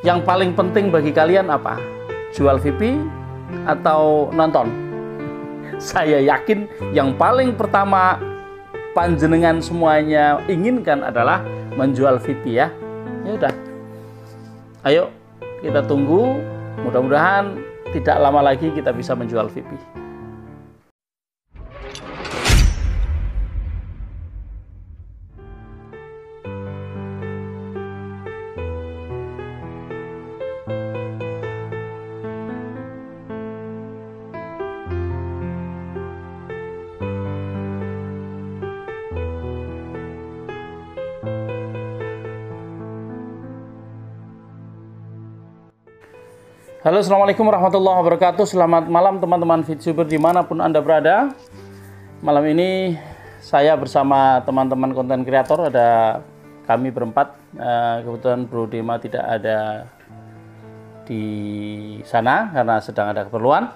Yang paling penting bagi kalian apa? Jual VIP atau nonton? Saya yakin yang paling pertama panjenengan semuanya inginkan adalah menjual VIP ya. Ya udah. Ayo kita tunggu. Mudah-mudahan tidak lama lagi kita bisa menjual VIP. Halo, assalamualaikum warahmatullahi wabarakatuh. Selamat malam teman-teman VTuber dimanapun Anda berada. Malam ini saya bersama teman-teman konten kreator, ada kami berempat. Kebetulan Bro Dema tidak ada di sana karena sedang ada keperluan.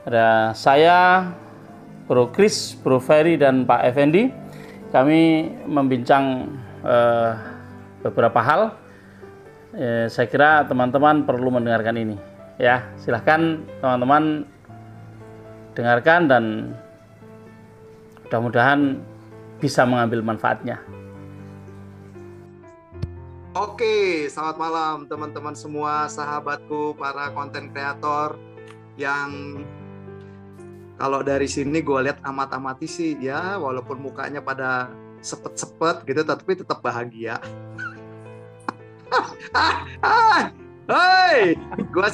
Ada saya, Bro Chris, Bro Ferry, dan Pak Effendi. Kami membincang beberapa hal. Saya kira teman-teman perlu mendengarkan ini. Ya, silahkan teman-teman dengarkan dan mudah-mudahan bisa mengambil manfaatnya. Oke, selamat malam teman-teman semua, sahabatku, para konten kreator yang kalau dari sini gue lihat amat-amati sih ya, walaupun mukanya pada sepet-sepet gitu, tapi tetap bahagia. Hai, gue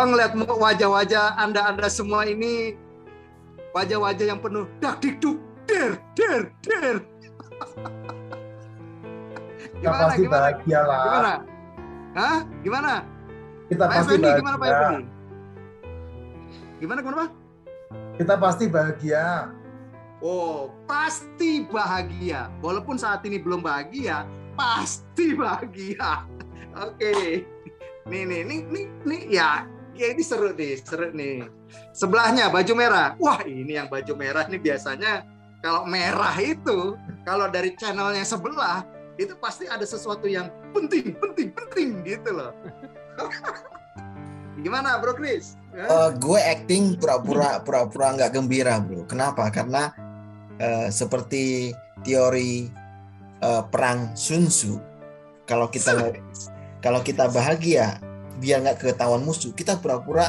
ngeliat wajah-wajah anda semua ini, wajah-wajah yang penuh dak dikduk der. Kita pasti bahagia lah. Gimana? Hah? Gimana? Kita Pak pasti Effendi, bahagia. gimana Pak Effendi? Gimana Pak? Kita pasti bahagia. Oh, pasti bahagia. Walaupun saat ini belum bahagia, pasti bahagia. Oke. Nih ya ini seru nih. Sebelahnya baju merah. Wah, ini yang baju merah nih biasanya kalau merah itu, kalau dari channelnya sebelah, itu pasti ada sesuatu yang penting gitu loh. Gimana Bro Chris? Gue acting pura-pura nggak gembira, bro. Kenapa? Karena seperti teori perang Sun Tzu, kalau kita bahagia biar nggak ketahuan musuh, kita pura-pura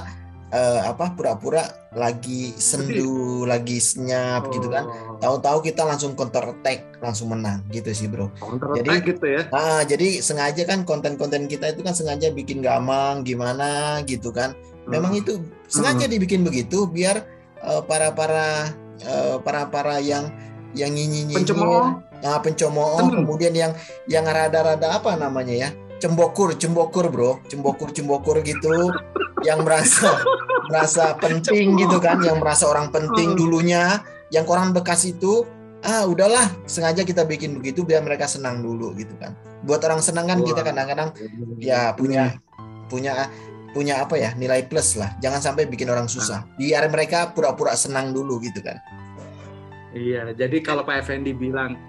lagi sendu, lagi senyap gitu kan. Tahu-tahu kita langsung counter attack, langsung menang gitu sih, bro. Jadi gitu ya. Jadi sengaja kan konten-konten kita itu kan sengaja bikin gamang gimana gitu kan. Memang itu sengaja dibikin begitu biar para yang nyinyi pencemooh, kemudian yang rada-rada apa namanya ya, cembokur bro, cembokur gitu, yang merasa penting gitu kan, yang merasa orang penting dulunya, yang koran bekas itu, udahlah sengaja kita bikin begitu biar mereka senang dulu gitu kan. Buat orang senang kan kita kadang-kadang ya punya apa ya, nilai plus lah. Jangan sampai bikin orang susah. Biar mereka pura-pura senang dulu gitu kan. Iya, jadi kalau Pak Effendi bilang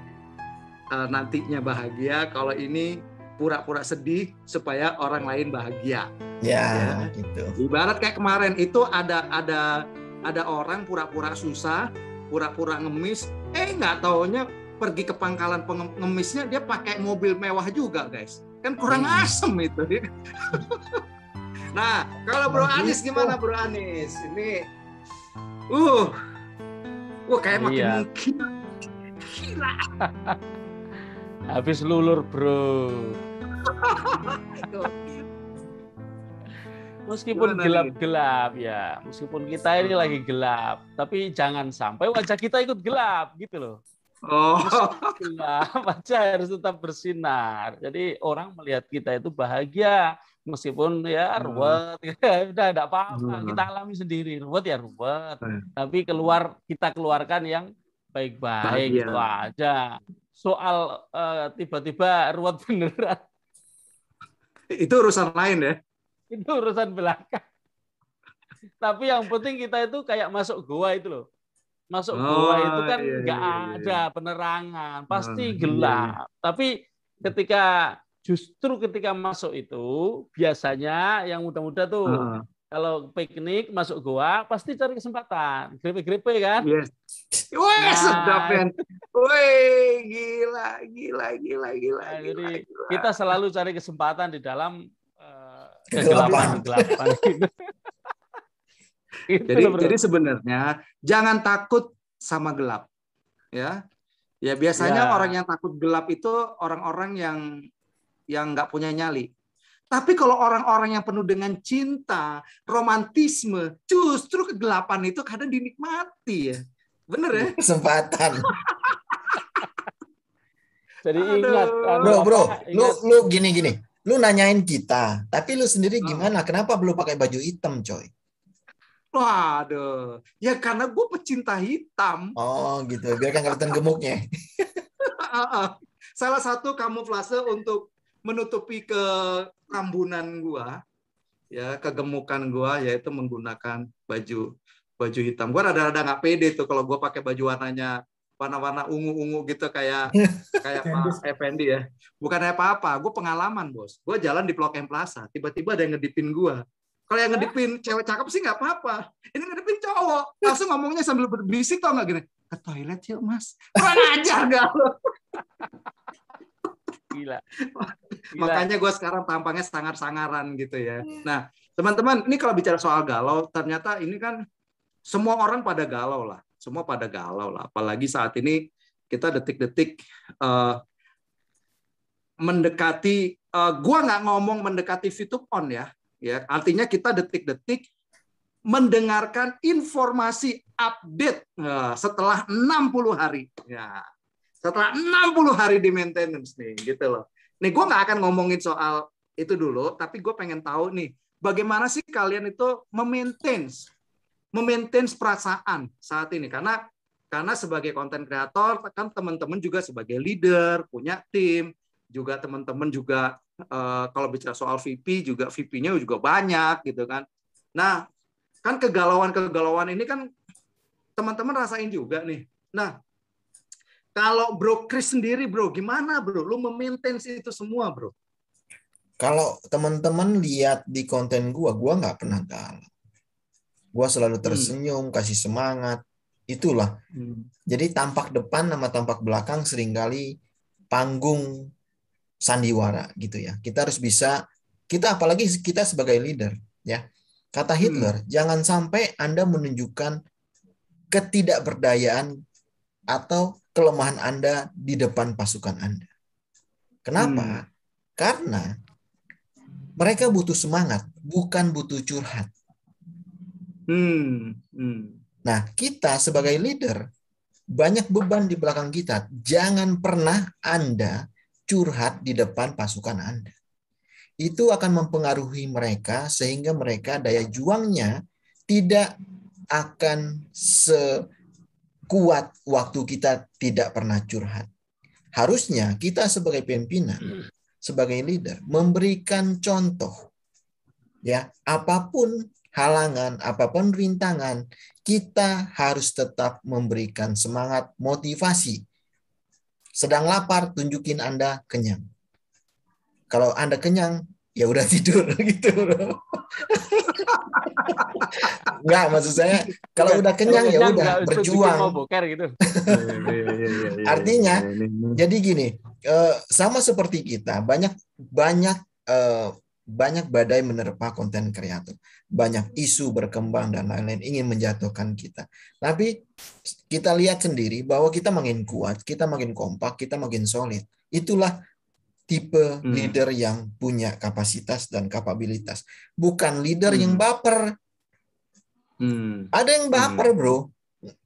nantinya bahagia, kalau ini pura-pura sedih supaya orang lain bahagia. Ya, gitu. Ibarat kayak kemarin itu ada orang pura-pura susah, pura-pura ngemis, nggak taunya pergi ke pangkalan pengemisnya dia pakai mobil mewah juga, guys. Kan kurang asem itu. Nah, kalau Bro Anis gimana Bro Anis? Ini kayak makin gila. Habis lulur, bro. Meskipun gelap-gelap ya, meskipun kita ini lagi gelap, tapi jangan sampai wajah kita ikut gelap gitu loh. Gelap, wajah harus tetap bersinar. Jadi orang melihat kita itu bahagia, meskipun ya ruwet, udah enggak apa-apa, kita alami sendiri, ruwet ya ruwet. Tapi kita keluarkan yang baik-baik itu aja. Soal tiba-tiba ruwet beneran, itu urusan lain ya. Itu urusan belakang. Tapi yang penting kita itu kayak masuk goa itu loh. Masuk goa itu kan nggak ada penerangan, pasti gelap. Tapi ketika justru ketika masuk itu biasanya yang muda-muda tuh Heeh. kalau piknik masuk goa pasti cari kesempatan, grepe-grepe kan. Yes. Wih, sedap, Nah, men. Wih, gila, gila, gila, gila, nah, gila, jadi gila. kita selalu cari kesempatan di dalam Kegelapan. kegelapan gitu. Itu Jadi loh, bro. jadi sebenarnya jangan takut sama gelap, ya. Ya biasanya Ya, orang yang takut gelap itu orang-orang yang nggak punya nyali. Tapi kalau orang-orang yang penuh dengan cinta, romantisme, justru kegelapan itu kadang dinikmati ya. Bener ya? Kesempatan. jadi ingat, Aduh. Bro, ingat. lu gini. Lu nanyain kita, tapi lu sendiri Oh. gimana? Kenapa belum pakai baju hitam, coy? Waduh, ya karena gue pecinta hitam. Oh, gitu. Biar kan kelihatan gemuknya. Salah satu kamuflase untuk menutupi kerambunan gua, ya kegemukan gua, yaitu menggunakan baju hitam. Gua rada-rada nggak pede tuh kalau gua pakai baju warna-warna ungu-ungu gitu kayak Pak Effendi ya. Bukan apa-apa, gua pengalaman bos. Gua jalan di Blok M Plaza, tiba-tiba ada yang ngedipin gua. Kalau yang ngedipin cewek cakep sih nggak apa-apa. Ini ngedipin cowok, langsung ngomongnya sambil berbisik tau nggak gini. Ke toilet yuk mas. Kurang ajar gak lo? Gila. Makanya gue sekarang tampangnya sangar-sangaran gitu ya. Nah, teman-teman, ini kalau bicara soal galau, ternyata ini kan semua orang pada galau lah. Semua pada galau lah. Apalagi saat ini kita detik-detik mendekati, gue nggak ngomong mendekati V2PON ya. Artinya kita detik-detik mendengarkan informasi update setelah 60 hari. Ya. Setelah 60 hari di maintenance nih, gitu loh. Nih, gue nggak akan ngomongin soal itu dulu, tapi gue pengen tahu nih, bagaimana sih kalian itu memaintain perasaan saat ini? Karena sebagai konten kreator, kan teman-teman juga sebagai leader, punya tim, juga teman-teman juga kalau bicara soal VP, juga VP-nya juga banyak, gitu kan. Nah, kan kegalauan ini kan teman-teman rasain juga nih. Nah, kalau Bro Chris sendiri, Bro, gimana, Bro? Lu memaintain itu semua, Bro? Kalau teman-teman lihat di konten gua nggak pernah galau. Gua selalu tersenyum, kasih semangat. Itulah. Jadi tampak depan sama tampak belakang seringkali panggung sandiwara gitu ya. Kita harus bisa, apalagi kita sebagai leader ya. Kata Hitler, jangan sampai Anda menunjukkan ketidakberdayaan atau kelemahan Anda di depan pasukan Anda. Kenapa? Karena mereka butuh semangat, bukan butuh curhat. Nah, kita sebagai leader, banyak beban di belakang kita. Jangan pernah Anda curhat di depan pasukan Anda. Itu akan mempengaruhi mereka sehingga mereka daya juangnya tidak akan kuat waktu kita tidak pernah curhat. Harusnya kita sebagai pimpinan, sebagai leader, memberikan contoh. Ya, apapun halangan, apapun rintangan, kita harus tetap memberikan semangat, motivasi. Sedang lapar, tunjukin Anda kenyang. Kalau Anda kenyang, ya udah tidur gitu, bro. Enggak, maksud saya kalau udah kenyang ya udah berjuang. Gitu. Artinya, jadi gini, sama seperti kita, banyak badai menerpa konten kreator, banyak isu berkembang dan lain-lain ingin menjatuhkan kita. Tapi kita lihat sendiri bahwa kita makin kuat, kita makin kompak, kita makin solid. Itulah tipe leader yang punya kapasitas dan kapabilitas. Bukan leader yang baper. Ada yang baper, bro.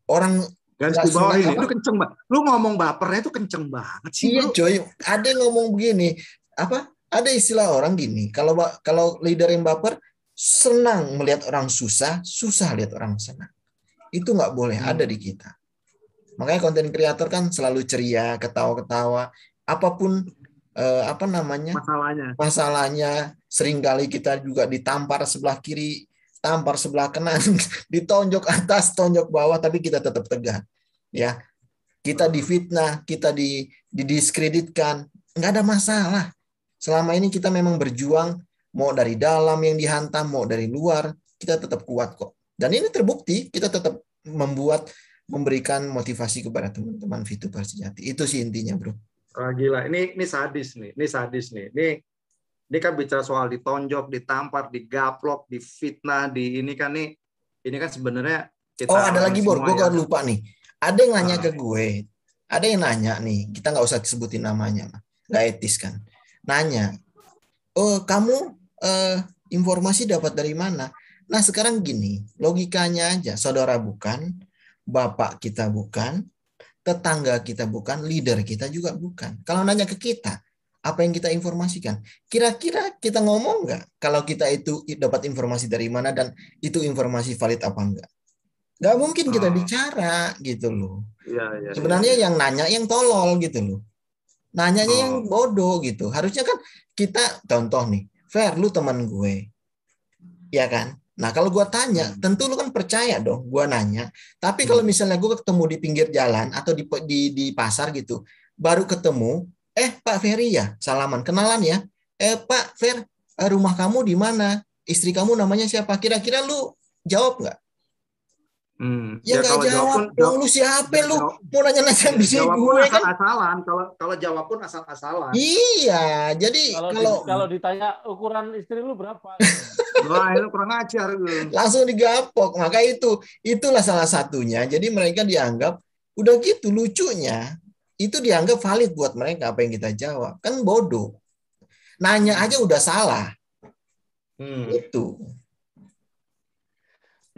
Orang garis di bawah ini, itu kenceng banget. Lu ngomong bapernya itu kenceng banget sih, iya, bro. coy. Ada yang ngomong begini, ada istilah orang gini, kalau leader yang baper, senang melihat orang susah lihat orang senang. Itu nggak boleh ada di kita. Makanya konten kreator kan selalu ceria, ketawa-ketawa, apapun masalahnya seringkali kita juga ditampar sebelah kiri, tampar sebelah kanan, ditonjok atas, tonjok bawah, tapi kita tetap tegar. Ya, kita difitnah, kita didiskreditkan, nggak ada masalah. Selama ini kita memang berjuang, mau dari dalam yang dihantam, mau dari luar, kita tetap kuat kok. Dan ini terbukti, kita tetap memberikan motivasi kepada teman-teman VTuber sejati. Itu sih intinya, bro. Oh, gila, ini sadis nih, ini sadis nih. Ini kan bicara soal ditonjok, ditampar, digaplok, difitnah, ini kan sebenarnya kita ada lagi, Bor, gue semua lupa nih. Ada yang nanya ke gue, ada yang nanya nih, kita nggak usah sebutin namanya, nggak etis kan. Nanya, oh kamu informasi dapat dari mana? Nah sekarang gini, logikanya aja, saudara bukan, bapak kita bukan, tetangga kita bukan, leader kita juga bukan. Kalau nanya ke kita, apa yang kita informasikan? Kira-kira kita ngomong nggak kalau kita itu dapat informasi dari mana dan itu informasi valid apa enggak? Nggak mungkin kita bicara gitu loh. Ya, Sebenarnya yang nanya yang tolol gitu loh. Nanyanya yang bodoh gitu. Harusnya kan kita contoh nih, Fer, lu teman gue. Ya kan? Nah, kalau gue tanya, tentu lu kan percaya dong gue nanya. Tapi kalau misalnya gue ketemu di pinggir jalan atau di pasar gitu, baru ketemu, Pak Ferry ya, salaman, kenalan ya. Pak Fer, rumah kamu di mana? Istri kamu namanya siapa? Kira-kira lu jawab nggak? Ya nggak jawab. Lu siapa lu? Mau nanya-nanya bisnis gue kan? Asal-asalan. Kalau jawab pun asal-asalan. Iya, jadi kalau ditanya ukuran istri lu berapa? Wah, itu kurang ajar. Langsung digapok. Maka itulah salah satunya. Jadi mereka dianggap udah gitu lucunya. Itu dianggap valid buat mereka apa yang kita jawab. Kan bodoh. Nanya aja udah salah. Itu.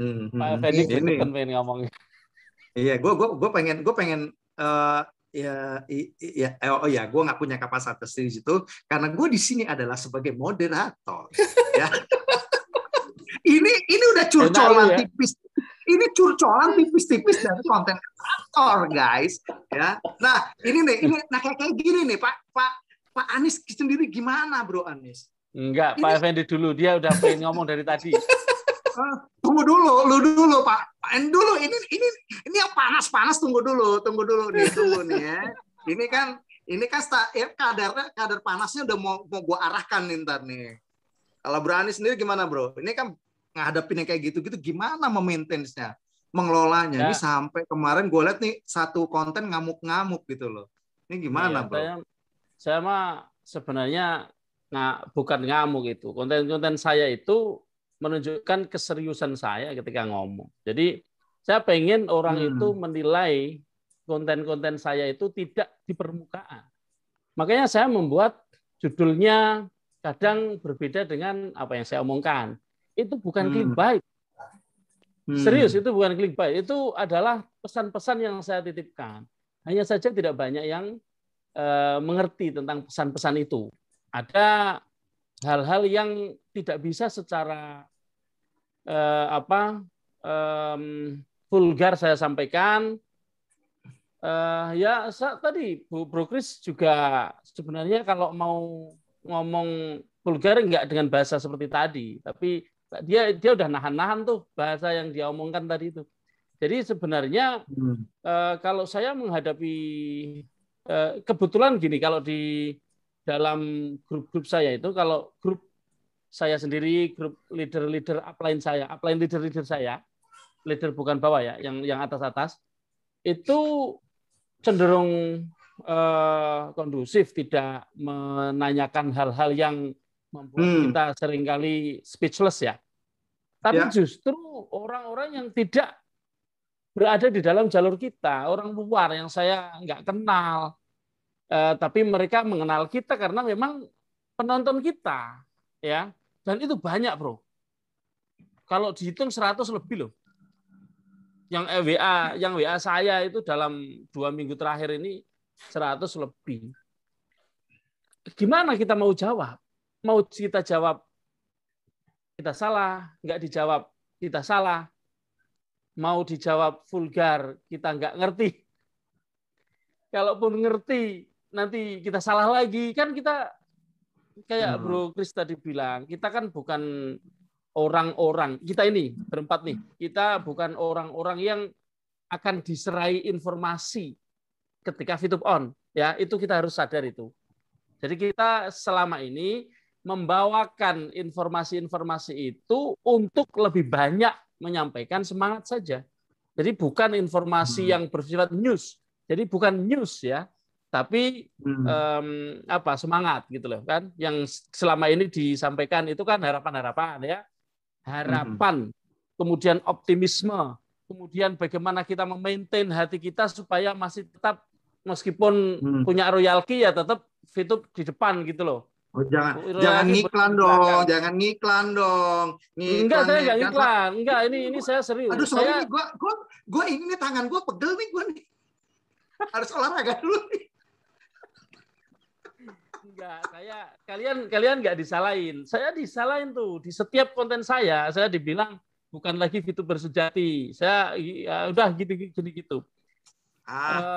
Pak Effendi pengen ngomong. Iya, gue pengen gue nggak punya kapasitas di situ karena gue di sini adalah sebagai moderator. Ya. Ini udah curcolan tipis. Ini curcolan tipis-tipis dari konten kreator, guys. Ya. Nah, kayak gini nih, Pak Anies sendiri gimana, Bro Anies? Enggak, Pak Effendi dulu. Dia udah pengen ngomong dari tadi. Tunggu dulu, lu dulu, Pak. Dulu ini yang panas-panas, tunggu dulu nih ya. Ini kan kadar panasnya udah mau gua arahkan nih ntar nih. Kalau Bro Anies sendiri gimana, Bro? Ini kan ngadepin yang kayak gitu-gitu gimana memaintainnya, mengelolanya. Ini sampai kemarin gue lihat nih satu konten ngamuk-ngamuk gitu loh. Ini gimana, Bro? Saya mah sebenarnya bukan ngamuk itu. Konten-konten saya itu menunjukkan keseriusan saya ketika ngomong. Jadi saya pengen orang itu menilai konten-konten saya itu tidak di permukaan. Makanya saya membuat judulnya kadang berbeda dengan apa yang saya omongkan. Itu bukan clickbait. Serius, itu bukan clickbait. Itu adalah pesan-pesan yang saya titipkan. Hanya saja tidak banyak yang mengerti tentang pesan-pesan itu. Ada hal-hal yang tidak bisa secara vulgar saya sampaikan. Tadi Bro Kris juga sebenarnya kalau mau ngomong vulgar enggak dengan bahasa seperti tadi, tapi dia udah nahan-nahan tuh bahasa yang dia omongkan tadi itu. Jadi sebenarnya kalau saya menghadapi kebetulan gini, kalau di dalam grup-grup saya itu, kalau grup saya sendiri, grup leader upline leader saya, leader bukan bawah ya, yang atas-atas, itu cenderung kondusif, tidak menanyakan hal-hal yang membuat kita seringkali speechless ya. Tapi justru orang-orang yang tidak berada di dalam jalur kita, orang luar yang saya nggak kenal, tapi mereka mengenal kita karena memang penonton kita, ya. Dan itu banyak, Bro. Kalau dihitung 100 lebih loh. Yang WA saya itu dalam 2 minggu terakhir ini 100 lebih. Gimana kita mau jawab? Mau kita jawab kita salah, nggak dijawab kita salah. Mau dijawab vulgar, kita nggak ngerti. Kalaupun ngerti, nanti kita salah lagi. Kan kita kayak Bro Kris tadi bilang, kita kan bukan orang-orang, kita ini berempat nih, kita bukan orang-orang yang akan diserai informasi ketika VTube on, ya itu kita harus sadar itu. Jadi kita selama ini membawakan informasi-informasi itu untuk lebih banyak menyampaikan semangat saja. Jadi bukan informasi yang bersifat news. Jadi bukan news ya, tapi semangat gitu loh kan. Yang selama ini disampaikan itu kan harapan-harapan ya. Harapan, kemudian optimisme, kemudian bagaimana kita memaintain hati kita supaya masih tetap meskipun punya royalki ya tetap VTube di depan gitu loh. Oh, jangan ngiklan dong, jangan ngiklan dong. Enggak, saya enggak ngiklan. Enggak, ini saya serius. Aduh, sorry nih, gua ini nih tangan gua pegel nih gua nih. Harus olahraga dulu nih. Enggak, kalian enggak disalahin. Saya disalahin tuh di setiap konten saya dibilang bukan lagi VTuber sejati. Saya ya udah gitu.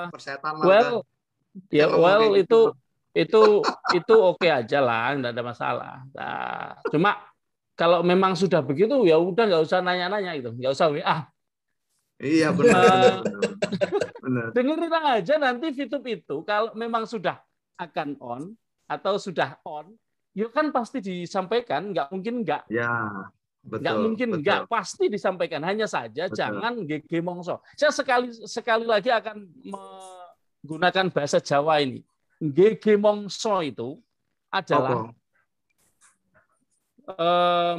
Persetan lah. Itu oke aja lah, nggak ada masalah. Nah, cuma kalau memang sudah begitu ya udah nggak usah nanya-nanya itu, nggak usah WA. Iya benar. Dengerin aja nanti VTube itu kalau memang sudah akan on atau sudah on, ya kan pasti disampaikan, nggak mungkin nggak. Ya, betul. Nggak mungkin nggak, pasti disampaikan. Hanya saja jangan GG mongso. Saya sekali lagi akan menggunakan bahasa Jawa ini. GG mongso itu adalah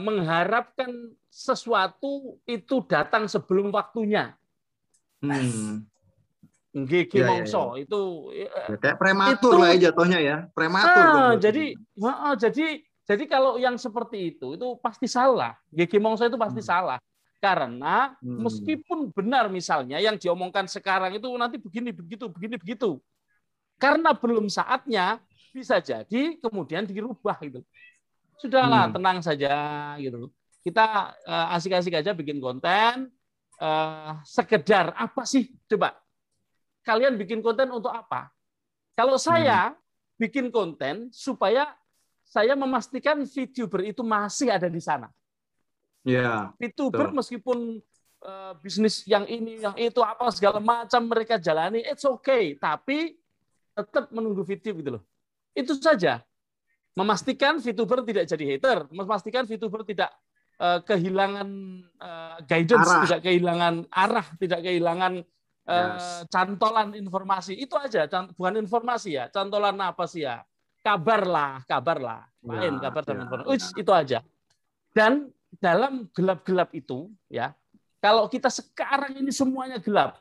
mengharapkan sesuatu itu datang sebelum waktunya. GG mongso itu kayak prematur lah ya jatuhnya ya, prematur. Jadi kalau yang seperti itu pasti salah. GG mongso itu pasti salah. Karena meskipun benar misalnya yang diomongkan sekarang itu nanti begini begitu. Karena belum saatnya, bisa jadi kemudian dirubah gitu. Sudahlah, tenang saja gitu. Kita asik-asik aja bikin konten. Sekedar apa sih? Coba kalian bikin konten untuk apa? Kalau saya bikin konten supaya saya memastikan VTuber itu masih ada di sana. Ya. VTuber meskipun bisnis yang ini, yang itu apa segala macam mereka jalani, it's okay. Tapi tetap menunggu VTube gitu loh. Itu saja. Memastikan VTuber tidak jadi hater, memastikan VTuber tidak kehilangan guidance, tidak kehilangan arah, tidak kehilangan cantolan informasi. Itu aja, bukan informasi ya, cantolan apa sih ya? Kabar lah. Lain kabar dan informasi. Itu aja. Dan dalam gelap-gelap itu ya, kalau kita sekarang ini semuanya gelap.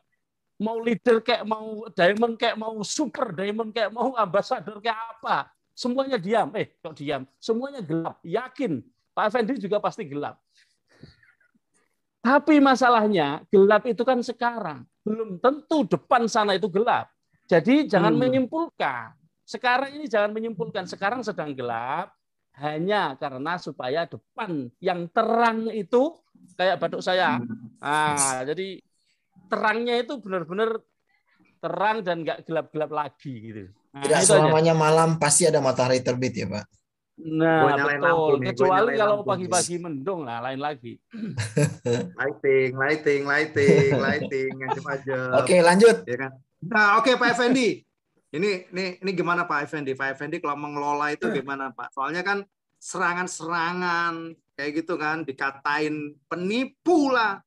Mau leader kayak mau diamond kayak mau super diamond kayak mau ambassador kayak apa, semuanya diam. Kok diam? Semuanya gelap. Yakin Pak Effendi juga pasti gelap. Tapi masalahnya gelap itu kan sekarang, belum tentu depan sana itu gelap. Jadi jangan menyimpulkan. Sekarang ini jangan menyimpulkan sekarang sedang gelap hanya karena supaya depan yang terang itu kayak batuk saya. Jadi terangnya itu benar-benar terang dan nggak gelap-gelap lagi gitu. Tidak selamanya malam pasti ada matahari terbit ya Pak. Nah betul. Kecuali kalau pagi-pagi mendung lah lain lagi. lighting aja. Oke lanjut. Ya kan? Nah oke Pak Effendi. Ini gimana Pak Effendi? Pak Effendi kalau mengelola itu gimana Pak? Soalnya kan serangan-serangan kayak gitu kan, dikatain penipu lah.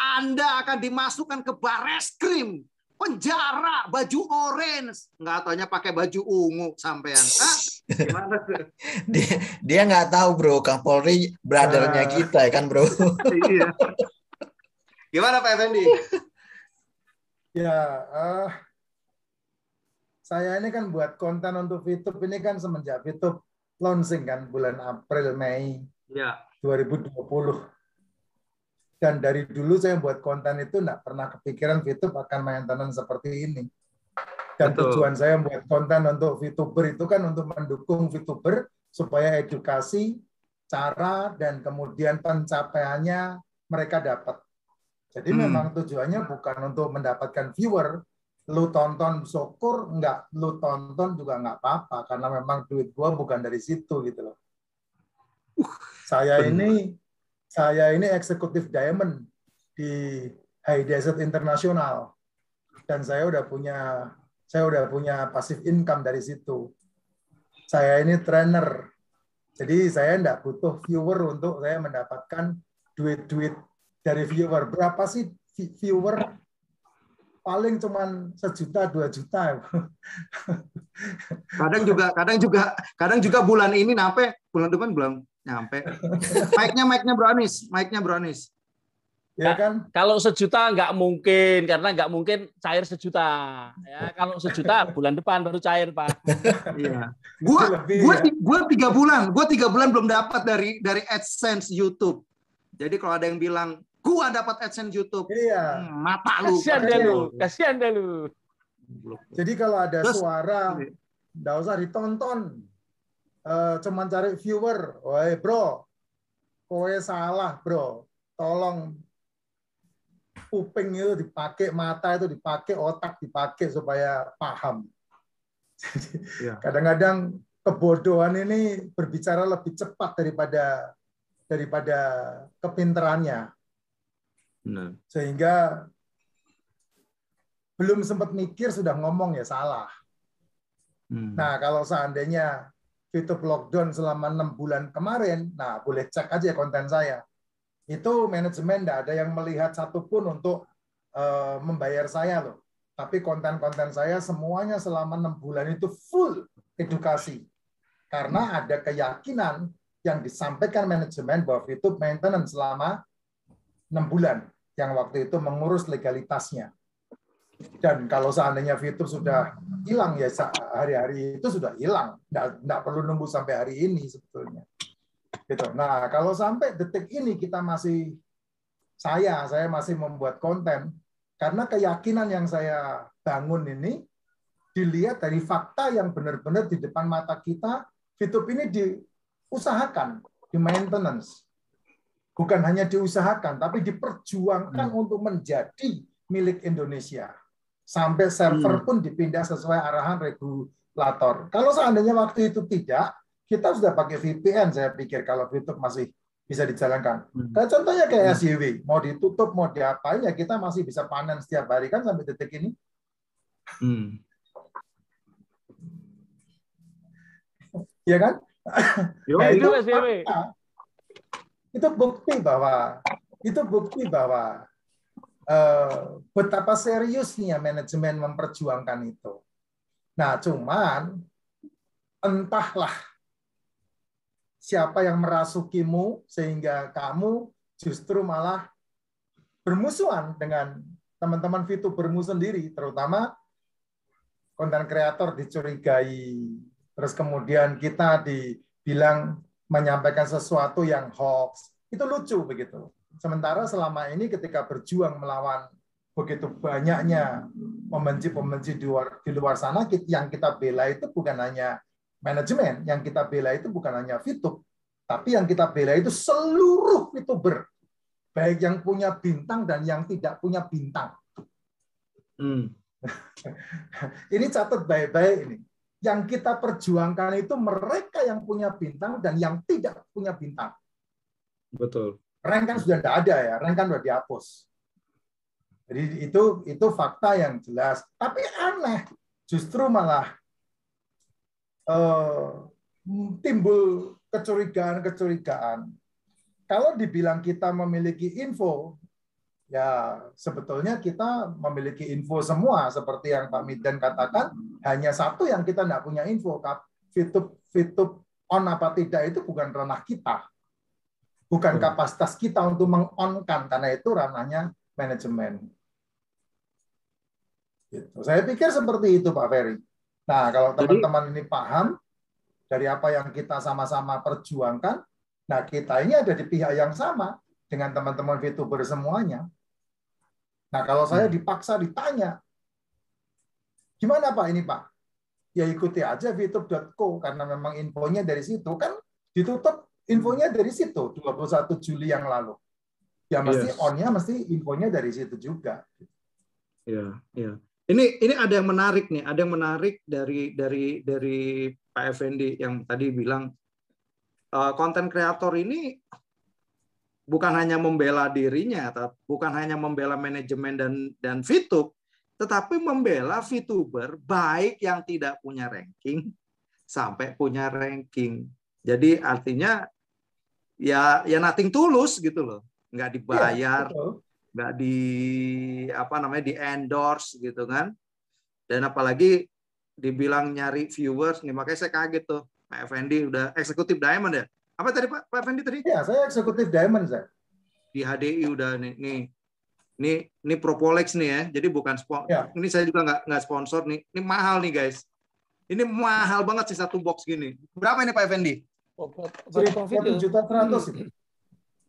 Anda akan dimasukkan ke Bareskrim, penjara, baju orange, nggak taunya pakai baju ungu sampean. Gimana tuh? Dia nggak tahu bro, Kapolri brothernya kita kan bro. Iya. Gimana Pak Effendi? Ya, saya ini kan buat konten untuk VTube ini kan semenjak VTube launching kan bulan April Mei 2020. Dan dari dulu saya buat konten itu nggak pernah kepikiran VTube akan maintenance seperti ini. Dan tujuan saya buat konten untuk VTuber itu kan untuk mendukung VTuber supaya edukasi, cara, dan kemudian pencapaiannya mereka dapat. Jadi memang tujuannya bukan untuk mendapatkan viewer. Lu tonton syukur, nggak lu tonton juga nggak apa-apa. Karena memang duit gua bukan dari situ gitu loh. Saya ini eksekutif diamond di High Desert International dan saya udah punya passive income dari situ. Saya ini trainer. Jadi saya enggak butuh viewer untuk saya mendapatkan duit-duit dari viewer. Berapa sih viewer? Paling cuman 1 juta, 2 juta. Kadang juga bulan ini bulan depan belum nyampe. Mic-nya Bro Anis. Ya kan? Kalau 1 juta nggak mungkin, karena nggak mungkin cair 1 juta. Ya, kalau 1 juta bulan depan baru cair, Pak. Iya. Gua 3 bulan belum dapat dari AdSense YouTube. Jadi kalau ada yang bilang gua dapat AdSense YouTube, iya. Mata lu. Kasihan deh lu. Jadi kalau ada suara, nggak usah ditonton. Cuman cari viewer. Woi bro, kowe salah bro. Tolong kuping itu dipakai, mata itu dipakai, otak dipakai supaya paham. Kadang-kadang kebodohan ini berbicara lebih cepat daripada kepinterannya. Sehingga belum sempat mikir sudah ngomong ya salah. Nah, kalau seandainya YouTube lockdown selama 6 bulan kemarin, nah boleh cek aja konten saya. Itu manajemen tidak ada yang melihat satupun untuk membayar saya loh. Tapi konten-konten saya semuanya selama 6 bulan itu full edukasi. Karena ada keyakinan yang disampaikan manajemen bahwa YouTube maintenance selama 6 bulan. Yang waktu itu mengurus legalitasnya. Dan kalau seandainya YouTube sudah hilang, ya hari-hari itu sudah hilang. Nggak perlu nunggu sampai hari ini sebetulnya. Gitu. Nah, kalau sampai detik ini kita saya masih membuat konten karena keyakinan yang saya bangun ini dilihat dari fakta yang benar-benar di depan mata kita. YouTube ini diusahakan, di maintenance. Bukan hanya diusahakan, tapi diperjuangkan untuk menjadi milik Indonesia. Sampai server pun dipindah sesuai arahan regulator. Kalau seandainya waktu itu tidak, kita sudah pakai VPN, saya pikir kalau YouTube masih bisa dijalankan. Kayak contohnya kayak SJW, mau ditutup, mau diapain, ya kita masih bisa panen setiap hari kan sampai detik ini. Ya kan? Nah, itu bukti bahwa betapa seriusnya manajemen memperjuangkan itu. Nah, cuman entahlah siapa yang merasukimu sehingga kamu justru malah bermusuhan dengan teman-teman VTubermu sendiri, terutama konten kreator dicurigai, terus kemudian kita dibilang menyampaikan sesuatu yang hoax. Itu lucu begitu. Sementara selama ini ketika berjuang melawan begitu banyaknya pembenci-pembenci di luar sana, yang kita bela itu bukan hanya manajemen, yang kita bela itu bukan hanya VTube, tapi yang kita bela itu seluruh VTuber, baik yang punya bintang dan yang tidak punya bintang. Ini catat baik-baik ini. Yang kita perjuangkan itu mereka yang punya bintang dan yang tidak punya bintang. Betul. Rank kan sudah tidak ada ya, rank kan sudah dihapus. Jadi itu fakta yang jelas. Tapi aneh, justru malah timbul kecurigaan. Kalau dibilang kita memiliki info, ya sebetulnya kita memiliki info semua. Seperti yang Pak Midan katakan, hanya satu yang kita tidak punya info. VTube on apa tidak itu bukan ranah kita. Bukan kapasitas kita untuk meng-on-kan, karena itu ranahnya manajemen. Gitu. Saya pikir seperti itu, Pak Ferry. Nah, kalau teman-teman ini paham dari apa yang kita sama-sama perjuangkan, nah kita ini ada di pihak yang sama dengan teman-teman VTuber semuanya. Nah, kalau saya dipaksa ditanya, gimana Pak ini Pak? Ya ikuti aja vtube.co, karena memang infonya dari situ. Kan ditutup infonya dari situ, 21 Juli yang lalu. Ya mesti on-nya mesti infonya dari situ juga. Iya, iya. Ini ada yang menarik nih, ada yang menarik dari Pak Effendi yang tadi bilang konten kreator ini bukan hanya membela dirinya, bukan hanya membela manajemen dan VTube, tetapi membela VTuber baik yang tidak punya ranking sampai punya ranking. Jadi artinya ya nothing tulus gitu loh, nggak dibayar, nggak di di endorse gitu kan. Dan apalagi dibilang nyari viewers nih, makanya saya kaget tuh Pak Effendi udah eksekutif Diamond ya. Apa tadi Pak Effendi tadi? Ya, saya eksekutif Diamond, saya. Di HDI udah nih. Ini Propolex nih ya. Jadi bukan sponsor. Ya. Ini saya juga nggak sponsor nih. Ini mahal nih guys. Ini mahal banget sih satu box gini. Berapa ini Pak Effendi? 1.100.000.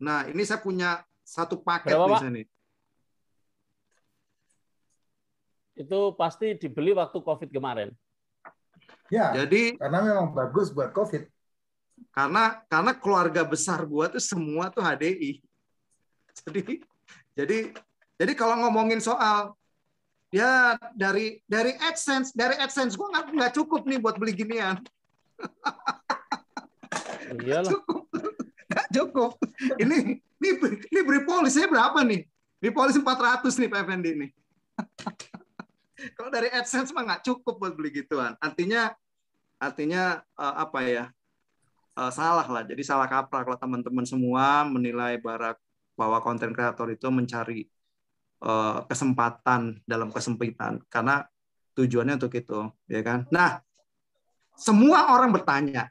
Nah, ini saya punya satu paket di sini. Itu pasti dibeli waktu COVID kemarin. Ya, jadi karena memang bagus buat COVID. Karena keluarga besar gua tuh semua tuh HDI. Jadi kalau ngomongin soal ya dari AdSense gua nggak cukup nih buat beli ginian. Iyalah. Nggak cukup. Ini beri polisnya berapa nih? Beri polis 400 nih Pak Effendi nih. Kalau dari AdSense mah nggak cukup buat beli gituan. Artinya salah lah. Jadi salah kaprah kalau teman-teman semua menilai bahwa konten kreator itu mencari kesempatan dalam kesempitan, karena tujuannya untuk itu, ya kan? Nah, semua orang bertanya,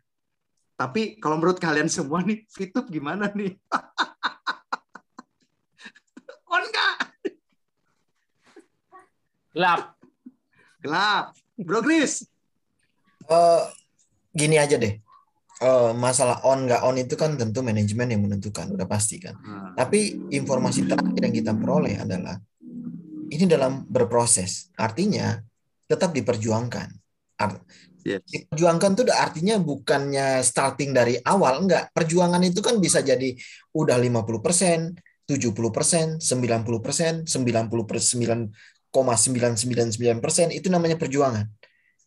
tapi kalau menurut kalian semua nih, VTube gimana nih? On nggak? Gelap. Bro Chris. Gini aja deh. Masalah on nggak on itu kan tentu manajemen yang menentukan, udah pasti kan. Tapi informasi terakhir yang kita peroleh adalah ini dalam berproses. Artinya tetap diperjuangkan. Diperjuangkan itu artinya bukannya starting dari awal, enggak. Perjuangan itu kan bisa jadi udah 50%, 70%, 90%, 99,999%, itu namanya perjuangan.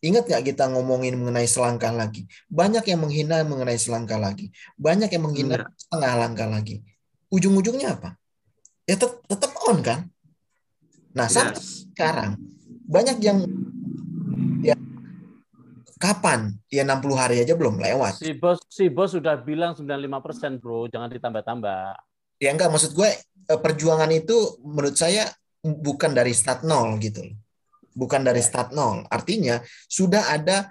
Ingat nggak kita ngomongin mengenai selangkah lagi? Banyak yang menghina mengenai selangkah lagi. Banyak yang menghina setengah langkah lagi. Ujung-ujungnya apa? Ya tetap on kan? Nah, sampai sekarang banyak yang ya kapan? Ya 60 hari aja belum lewat. Si bos sudah bilang 95%, Bro, jangan ditambah-tambah. Ya enggak, maksud gue perjuangan itu menurut saya bukan dari start nol gitu. Bukan dari start nol. Artinya sudah ada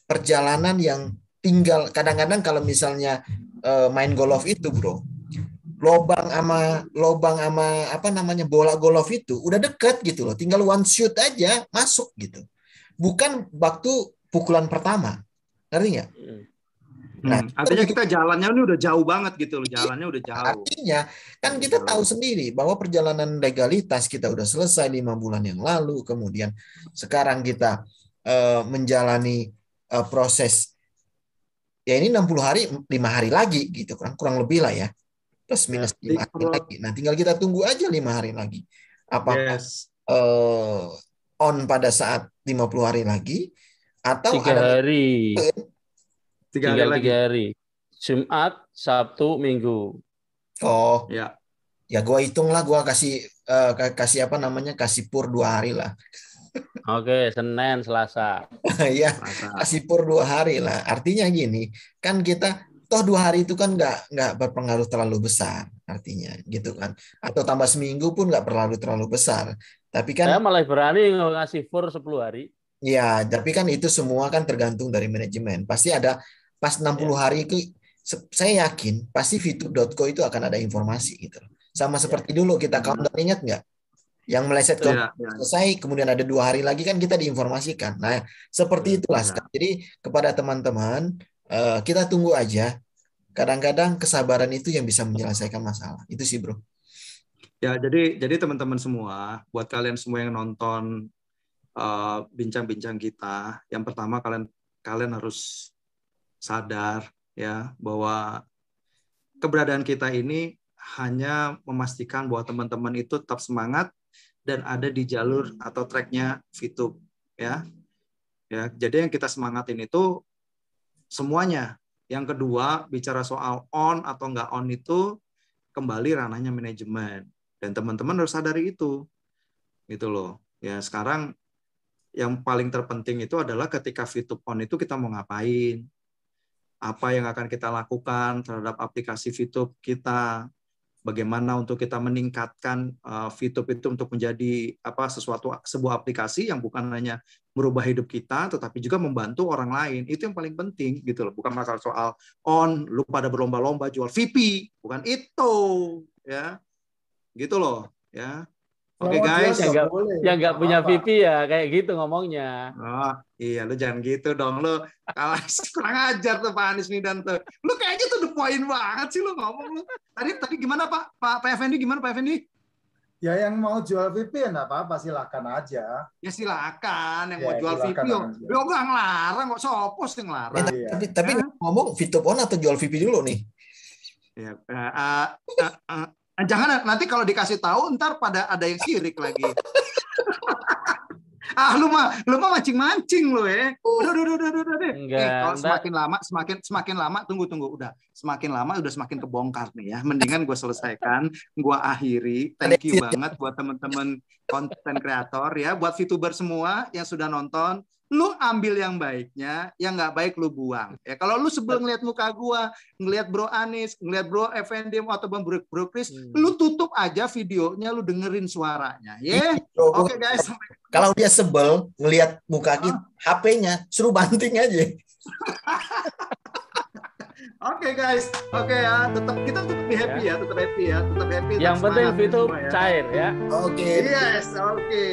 perjalanan yang tinggal. Kadang-kadang kalau misalnya main golf itu, Bro, lobang sama bola golf itu udah dekat gitu loh. Tinggal one shoot aja masuk gitu. Bukan waktu pukulan pertama. Ngerti nggak? Nah, artinya kita jalannya ini udah jauh banget gitu loh, jalannya udah jauh. Artinya kan kita tahu sendiri bahwa perjalanan legalitas kita udah selesai 5 bulan yang lalu, kemudian sekarang kita menjalani proses ya ini 60 hari 5 hari lagi gitu, kurang lebih lah ya, plus minus 5 hari lagi. Nah, tinggal kita tunggu aja 5 hari lagi. Apakah on pada saat 50 hari lagi atau 3 hari. Tinggal 3 hari. Jumat, Sabtu, Minggu. Oh. Ya. Ya gua hitung lah, gua kasih kasih pur 2 hari lah. Oke, Senin, Selasa. Ya, kasih pur 2 hari lah. Artinya gini, kan kita toh 2 hari itu kan nggak berpengaruh terlalu besar artinya gitu kan. Atau tambah seminggu pun nggak terlalu besar. Tapi kan saya malah berani ngasih pur 10 hari. Ya, tapi kan itu semua kan tergantung dari manajemen. Pasti ada pas 60 hari itu, saya yakin pasti VTube.co itu akan ada informasi gitu. Sama seperti dulu kita countdown, ingat nggak? Yang meleset selesai, kemudian ada 2 hari lagi kan kita diinformasikan. Nah, seperti itulah. Jadi kepada teman-teman, kita tunggu aja. Kadang-kadang kesabaran itu yang bisa menyelesaikan masalah. Itu sih, Bro. Ya, jadi teman-teman semua, buat kalian semua yang nonton bincang-bincang kita, yang pertama kalian harus sadar ya bahwa keberadaan kita ini hanya memastikan bahwa teman-teman itu tetap semangat dan ada di jalur atau tracknya VTube ya. Jadi yang kita semangatin itu semuanya. Yang kedua, bicara soal on atau nggak on itu kembali ranahnya manajemen, dan teman-teman harus sadari itu gitu loh ya. Sekarang yang paling terpenting itu adalah ketika VTube on itu kita mau ngapain, apa yang akan kita lakukan terhadap aplikasi VTube kita, bagaimana untuk kita meningkatkan VTube itu untuk menjadi sebuah aplikasi yang bukan hanya merubah hidup kita, tetapi juga membantu orang lain. Itu yang paling penting gitu loh. Bukan masalah soal on, lu pada berlomba-lomba jual VP, bukan itu, ya, gitu loh, ya. Oke guys, yang nggak punya VP ya kayak gitu ngomongnya. Oh iya, lu jangan gitu dong, lu kurang ajar tuh Pak Anies Midan tuh. Lu kayaknya tuh the point banget sih lu ngomong lu. Tadi gimana Pak Effendi, gimana Pak Effendi? Ya yang mau jual VP ya nggak apa-apa, silakan aja. Ya silakan, yang mau jual VP yo nggak ngelarang, kok sopos yang ngelarang. Tapi ngomong VTube on atau jual VP dulu nih? Ya, jangan nanti kalau dikasih tahu ntar pada ada yang sirik lagi. Lu mah mancing-mancing lu ya. Udah deh. Kalau semakin lama tunggu udah. Semakin lama udah semakin kebongkar nih ya. Mendingan gue selesaikan, gue akhiri. Thank you banget buat teman-teman konten kreator ya, buat VTuber semua yang sudah nonton. Lu ambil yang baiknya, yang nggak baik lu buang. Ya kalau lu sebel ngeliat muka gua, ngeliat Bro Anies, ngeliat Bro Effendi atau Bro Chris, lu tutup aja videonya, lu dengerin suaranya. Ya. Oke guys. Kalau dia sebel ngeliat muka kita, HP-nya suruh banting aja. Oke guys, oke ya, kita tetap happy ya, tetap happy. Yang penting itu cair ya. Oke. Yes, oke.